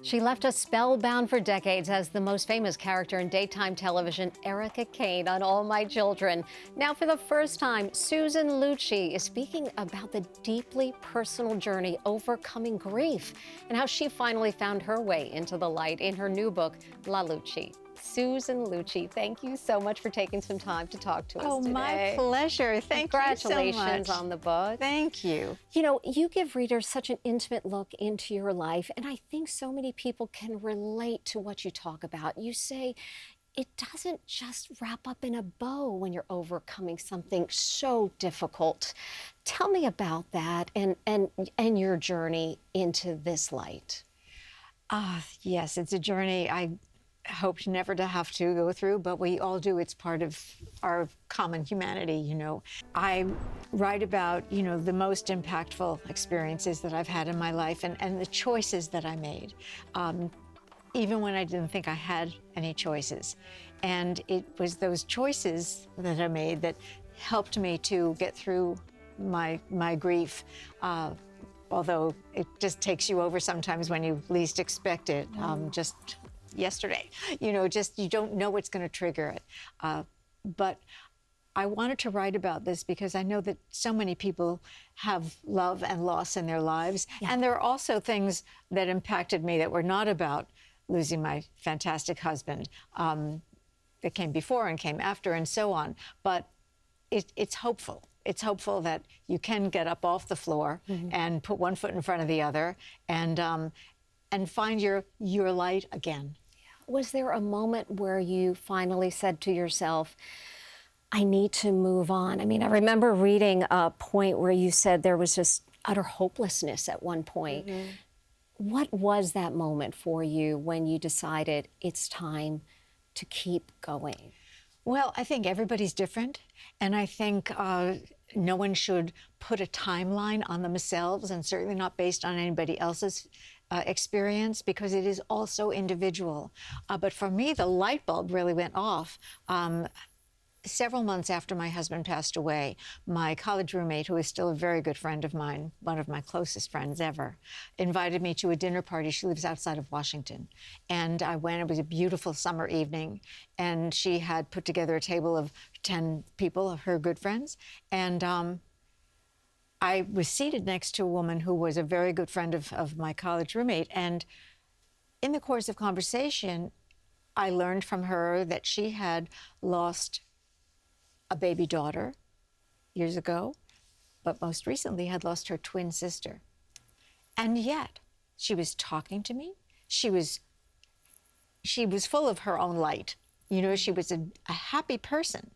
She left us spellbound for decades as the most famous character in daytime television, Erica Kane on All My Children. Now, for the first time, Susan Lucci is speaking about the deeply personal journey overcoming grief and how she finally found her way into the light in her new book, La Lucci. Susan Lucci, thank you so much for taking some time to talk to us today. Oh, my pleasure. Thank you so much. Congratulations on the book. Thank you. You know, you give readers such an intimate look into your life, and I think so many people can relate to what you talk about. You say it doesn't just wrap up in a bow when you're overcoming something so difficult. Tell me about that and your journey into this light. Yes, it's a journey I hoped never to have to go through, but we all do. It's part of our common humanity, you know. I write about, the most impactful experiences that I've had in my life and the choices that I made, even when I didn't think I had any choices. And it was those choices that I made that helped me to get through my grief, although it just takes you over sometimes when you least expect it. Just yesterday, you don't know what's going to trigger it. But I wanted to write about this because I know that so many people have love and loss in their lives. Yeah. And there are also things that impacted me that were not about losing my fantastic husband, that came before and came after and so on. But it's hopeful. It's hopeful that you can get up off the floor and put one foot in front of the other and find your light again. Was there a moment where you finally said to yourself, I need to move on? I mean, I remember reading a point where you said there was just utter hopelessness at one point. What was that moment for you when you decided it's time to keep going? Well, I think everybody's different, and I think no one should put a timeline on themselves, and certainly not based on anybody else's experience, because it is also individual. But for me, the light bulb really went off. Several months after my husband passed away, my college roommate, who is still a very good friend of mine, one of my closest friends ever, invited me to a dinner party. She lives outside of Washington. And I went. It was a beautiful summer evening. And she had put together a table of 10 people, of her good friends. And I was seated next to a woman who was a very good friend of my college roommate. And in the course of conversation, I learned from her that she had lost a baby daughter years ago, but most recently had lost her twin sister. And yet, she was talking to me. She was full of her own light. She was a happy person.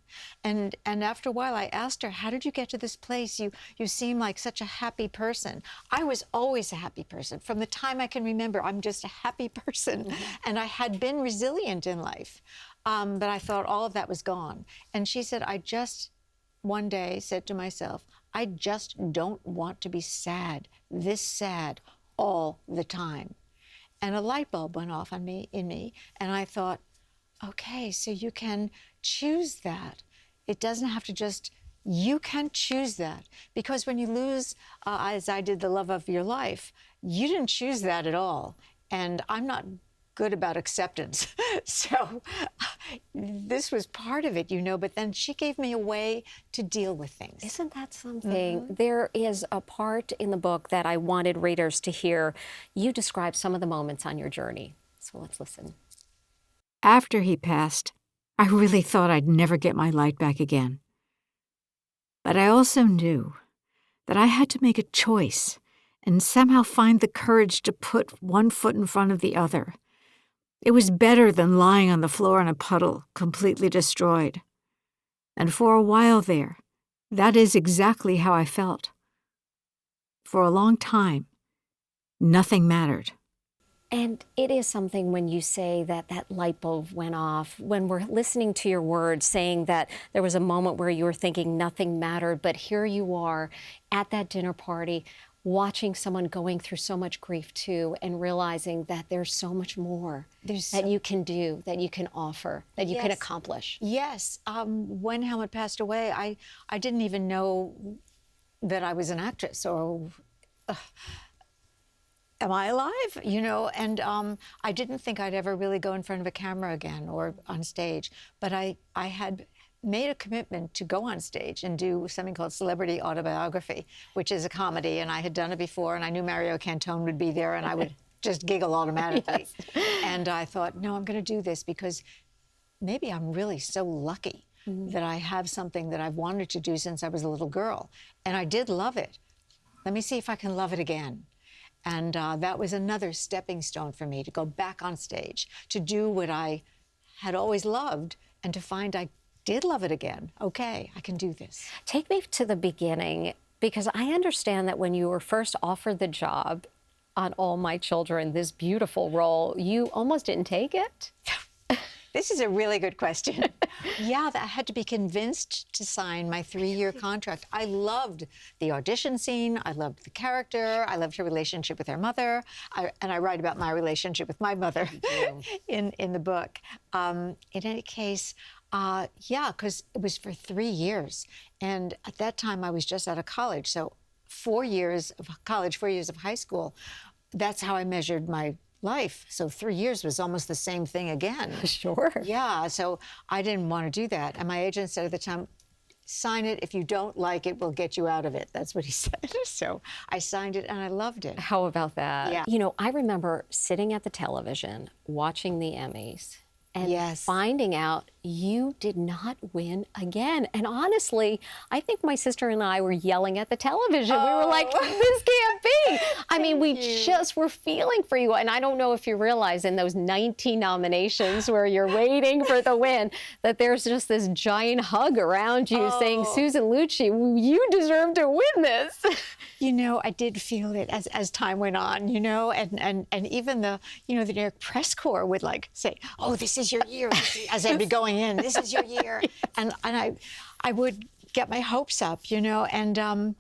And after a while, I asked her, how did you get to this place? You seem like such a happy person. I was always a happy person. From the time I can remember, I'm just a happy person. And I had been resilient in life. But I thought all of that was gone. And she said, I just one day said to myself, I just don't want to be sad, this sad, all the time. And a light bulb went off in me, and I thought, okay, so you can choose that. It doesn't have to just, you can choose that. Because when you lose, as I did, the love of your life, you didn't choose that at all. And I'm not good about acceptance. So this was part of it, but then she gave me a way to deal with things. Isn't that something? There is a part in the book that I wanted readers to hear. You describe some of the moments on your journey. So let's listen. After he passed, I really thought I'd never get my light back again. But I also knew that I had to make a choice and somehow find the courage to put one foot in front of the other. It was better than lying on the floor in a puddle, completely destroyed. And for a while there, that is exactly how I felt. For a long time, nothing mattered. And it is something when you say that light bulb went off, when we're listening to your words, saying that there was a moment where you were thinking nothing mattered, but here you are at that dinner party, watching someone going through so much grief too, and realizing that there's so much more that you can do, that you can offer, that you can accomplish. Yes. When Helmut passed away, I didn't even know that I was an actress or am I alive? You know, and I didn't think I'd ever really go in front of a camera again or on stage, but I had made a commitment to go on stage and do something called Celebrity Autobiography, which is a comedy, and I had done it before, and I knew Mario Cantone would be there, and I would just giggle automatically. Yes. And I thought, no, I'm going to do this because maybe I'm really so lucky that I have something that I've wanted to do since I was a little girl, and I did love it. Let me see if I can love it again. And that was another stepping stone for me to go back on stage, to do what I had always loved, and to find I did love it again. Okay, I can do this. Take me to the beginning, because I understand that when you were first offered the job on All My Children, this beautiful role, you almost didn't take it. This is a really good question. Yeah, I had to be convinced to sign my 3-year contract. I loved the audition scene. I loved the character. I loved her relationship with her mother. And I write about my relationship with my mother in the book. In any case, yeah, because it was for 3 years. And at that time, I was just out of college. So 4 years of college, 4 years of high school, that's how I measured my life. So 3 years was almost the same thing again. Sure. Yeah, so I didn't want to do that. And my agent said at the time, sign it. If you don't like it, we'll get you out of it. That's what he said. So I signed it and I loved it. How about that? Yeah. You know, I remember sitting at the television, watching the Emmys, and finding out you did not win again. And honestly, I think my sister and I were yelling at the television. We were like, this can't be. I mean, we just were feeling for you. And I don't know if you realize in those 19 nominations where you're waiting for the win, that there's just this giant hug around you saying, Susan Lucci, you deserve to win this. You know, I did feel it as time went on, you know, and even the, you know, the New York press corps would like say, oh, this is your year, as I'd be going in, this is your year. And I would get my hopes up, you know, and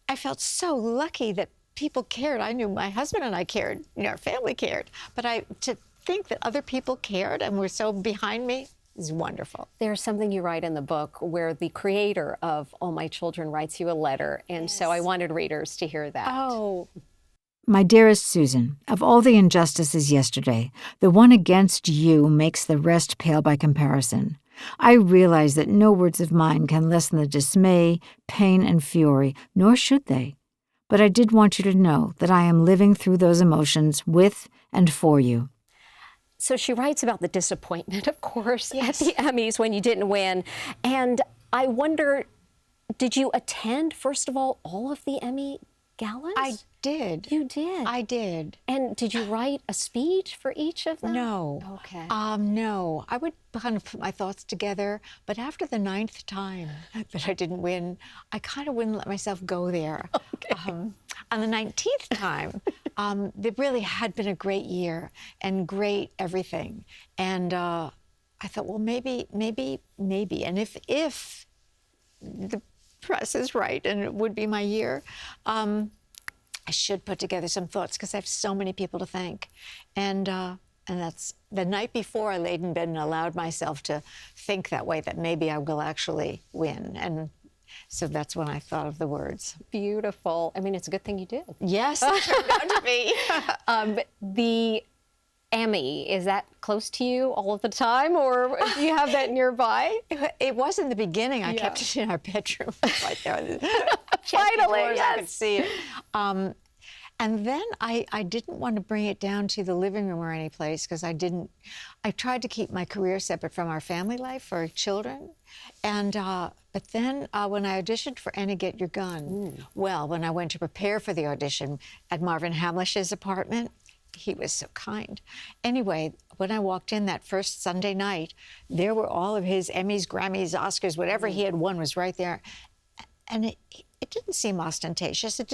I felt so lucky that people cared. I knew my husband and I cared, you know, our family cared. But to think that other people cared and were so behind me is wonderful. There's something you write in the book where the creator of All My Children writes you a letter. And so I wanted readers to hear that. Oh. My dearest Susan, of all the injustices yesterday, the one against you makes the rest pale by comparison. I realize that no words of mine can lessen the dismay, pain, and fury, nor should they. But I did want you to know that I am living through those emotions with and for you. So she writes about the disappointment, of course, at the Emmys when you didn't win. And I wonder, did you attend, first of all of the Emmy galas? I did. You did? I did. And did you write a speech for each of them? No. Okay. No. I would kind of put my thoughts together, but after the 9th time that I didn't win, I kind of wouldn't let myself go there. Okay. On the 19th time, it really had been a great year and great everything. And I thought, well, maybe. And if the press is right and it would be my year, I should put together some thoughts because I have so many people to thank. And that's the night before I laid in bed and allowed myself to think that way, that maybe I will actually win. And so that's when I thought of the words. Beautiful. I mean, it's a good thing you did. Yes, it turned out to be. The Emmy, is that close to you all of the time, or do you have that nearby? It was in the beginning. I kept it in our bedroom right there. Finally, yes. I could see it. And then I didn't want to bring it down to the living room or any place because I tried to keep my career separate from our family life for children. And but then when I auditioned for Annie Get Your Gun, well, when I went to prepare for the audition at Marvin Hamlish's apartment, he was so kind. Anyway, when I walked in that first Sunday night, there were all of his Emmys, Grammys, Oscars, whatever he had won was right there. And it didn't seem ostentatious. It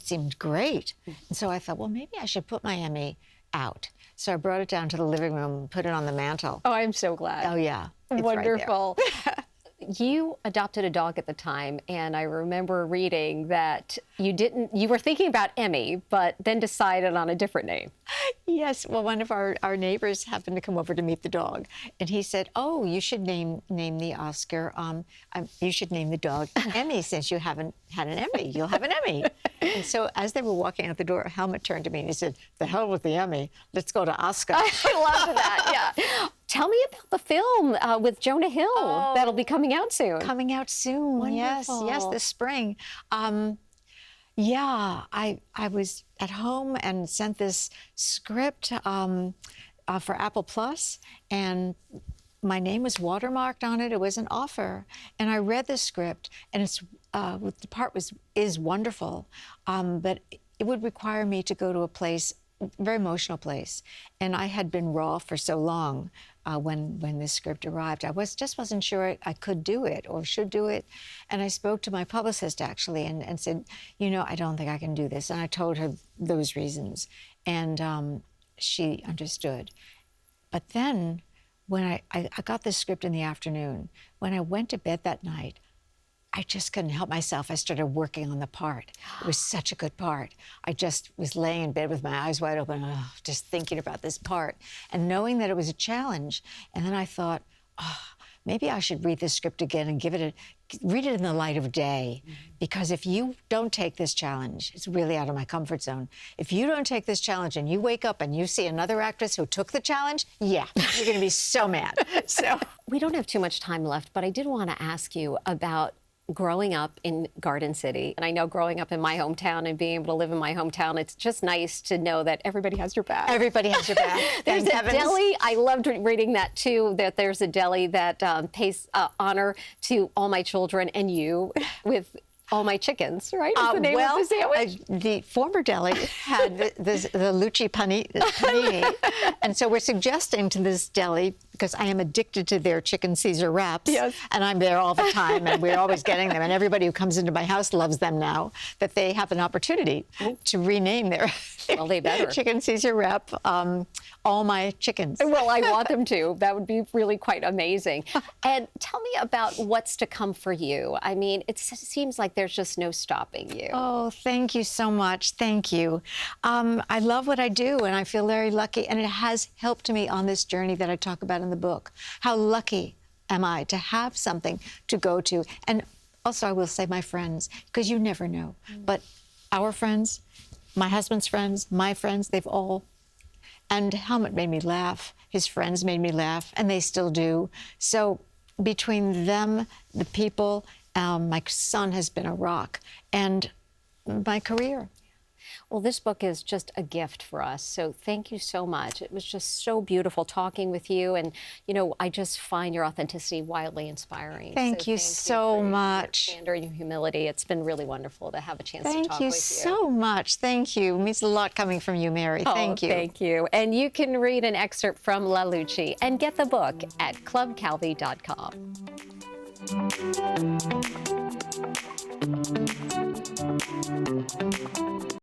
seemed great. And so I thought, well, maybe I should put my Emmy out. So I brought it down to the living room and put it on the mantle. Oh, I'm so glad. Oh, yeah. It's wonderful. Right there. You adopted a dog at the time, and I remember reading that you were thinking about Emmy, but then decided on a different name. Yes, well, one of our neighbors happened to come over to meet the dog, and he said, oh, you should name the Oscar, you should name the dog Emmy since you haven't had an Emmy. You'll have an Emmy. And so as they were walking out the door, Helmut turned to me and he said, "The hell with the Emmy. Let's go to Oscar." I love that, yeah. Tell me about the film with Jonah Hill that'll be coming out soon. Coming out soon. Yes, this spring. Yeah, I was at home and sent this script for Apple Plus, and my name was watermarked on it. It was an offer, and I read the script, and the part is wonderful, but it would require me to go to a place, a very emotional place, and I had been raw for so long. When this script arrived, I just wasn't sure I could do it or should do it, and I spoke to my publicist actually and said, I don't think I can do this, and I told her those reasons, and she understood. But then, when I got this script in the afternoon, when I went to bed that night, I just couldn't help myself. I started working on the part. It was such a good part. I just was laying in bed with my eyes wide open, just thinking about this part and knowing that it was a challenge. And then I thought, maybe I should read this script again and read it in the light of day. Because if you don't take this challenge, it's really out of my comfort zone. If you don't take this challenge and you wake up and you see another actress who took the challenge, you're going to be so mad. So we don't have too much time left, but I did want to ask you about growing up in Garden City. And I know growing up in my hometown and being able to live in my hometown, it's just nice to know that everybody has your back. Everybody has your back. There's a deli. I loved reading that too, that there's a deli that pays honor to all my children and you with all my chickens, right? Is the name of the sandwich? The former deli had the Lucci panini, and so we're suggesting to this deli, because I am addicted to their chicken Caesar wraps, and I'm there all the time, and we're always getting them, and everybody who comes into my house loves them now, that they have an opportunity to rename their they better. chicken Caesar wrap, all my chickens. Well, I want them to. That would be really quite amazing. And tell me about what's to come for you. I mean, it seems like there's just no stopping you. Oh, thank you so much. Thank you. I love what I do, and I feel very lucky, and it has helped me on this journey that I talk about in the book. How lucky am I to have something to go to? And also, I will say my friends, because you never know. But our friends, my husband's friends, my friends, they've all, and Helmut made me laugh. His friends made me laugh, and they still do. So between them, the people, my son has been a rock, and my career. Well, this book is just a gift for us, so thank you so much. It was just so beautiful talking with you, and, I just find your authenticity wildly inspiring. Thank you so much. Your candor and your humility. It's been really wonderful to have a chance to talk with you. Thank you so much. Thank you. It means a lot coming from you, Mary. Thank you. Thank you. And you can read an excerpt from La Lucci and get the book at clubcalvi.com.